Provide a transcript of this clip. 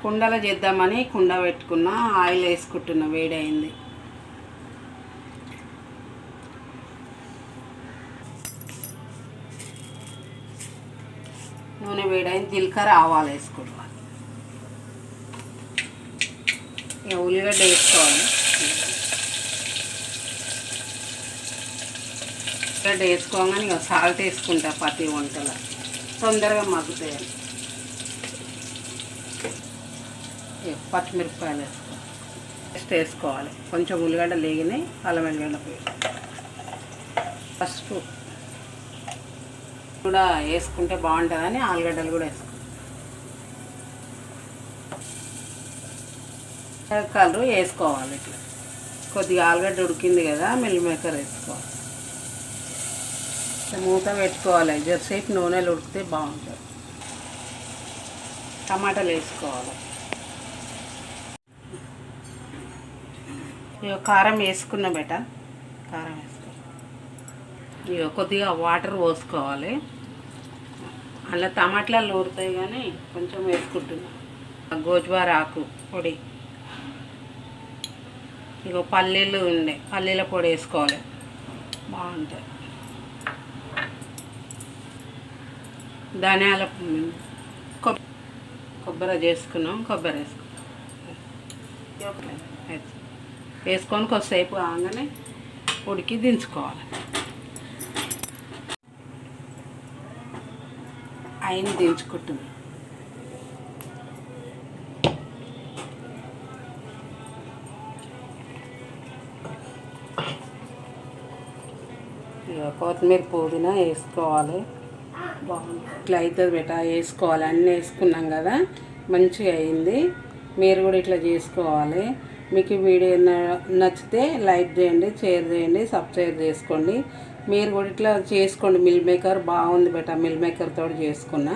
కుండలో చేద్దామని కుండ పెట్టుకున్నా, ఆయిల్ వేసుకుంటున్నా, వేడైంది. నూనె వేడైంది, జీలకర్ర ఆవాలు వేసుకోవాలి. ఇక ఉల్లిగడ్డ వేసుకోవాలి. ఉల్లిగడ్డ వేసుకోగానే ఇక సాల్ట్ వేసుకుంటా, ప్రతి వంటలో తొందరగా మగ్గుతాయి. పచ్చిమిరపకాయలు వేసుకోవాలి, పేస్ట్ వేసుకోవాలి. కొంచెం ఉల్లిగడ్డ లేగినాయి, అల్లం వెల్లిగడ్డ పేస్ట్, పసుపు కూడా వేసుకుంటే బాగుంటుందని ఆలుగడ్డలు కూడా వేసుకోవాలి. కలరు వేసుకోవాలి. ఇట్లా కొద్దిగా ఆలుగడ్డ ఉడికింది కదా, మిల్ మేకర్ వేసుకోవాలి. మూత పెట్టుకోవాలి, జరసేపు నూనెలు ఉడికితే బాగుంటుంది. టమాటాలు వేసుకోవాలి. ఇక కారం వేసుకున్న బెట, కారం వేసుకోవాలి. ఇక కొద్దిగా వాటర్ పోసుకోవాలి. అలా టమాటాలు ఊరుతాయి కానీ కొంచెం వేసుకుంటున్నా. గోజువార ఆకు పొడి, ఇక పల్లీలు ఉండే పల్లీల పొడి వేసుకోవాలి, బాగుంటుంది. ధనియాల కొబ్బరి చేసుకున్నాం, కొబ్బరి వేసుకొని కొద్దిసేపు కాగానే ఉడికి దించుకోవాలి. అయిన దించుకుంటుంది. ఇక కొత్తిమీర పుదీనా వేసుకోవాలి, బాగుంది. ఇట్లా అవుతుంది బెట, వేసుకోవాలి. అన్నీ వేసుకున్నాం కదా, మంచిగా అయింది. మీరు కూడా ఇట్లా చేసుకోవాలి. మీకు వీడియో నచ్చితే లైక్ చేయండి, షేర్ చేయండి, సబ్స్క్రైబ్ చేసుకోండి. మీరు కూడా ఇట్లా చేసుకోండి. మిల్ మేకర్ బాగుంది బెట, మిల్ మేకర్ తోటి చేసుకున్నా.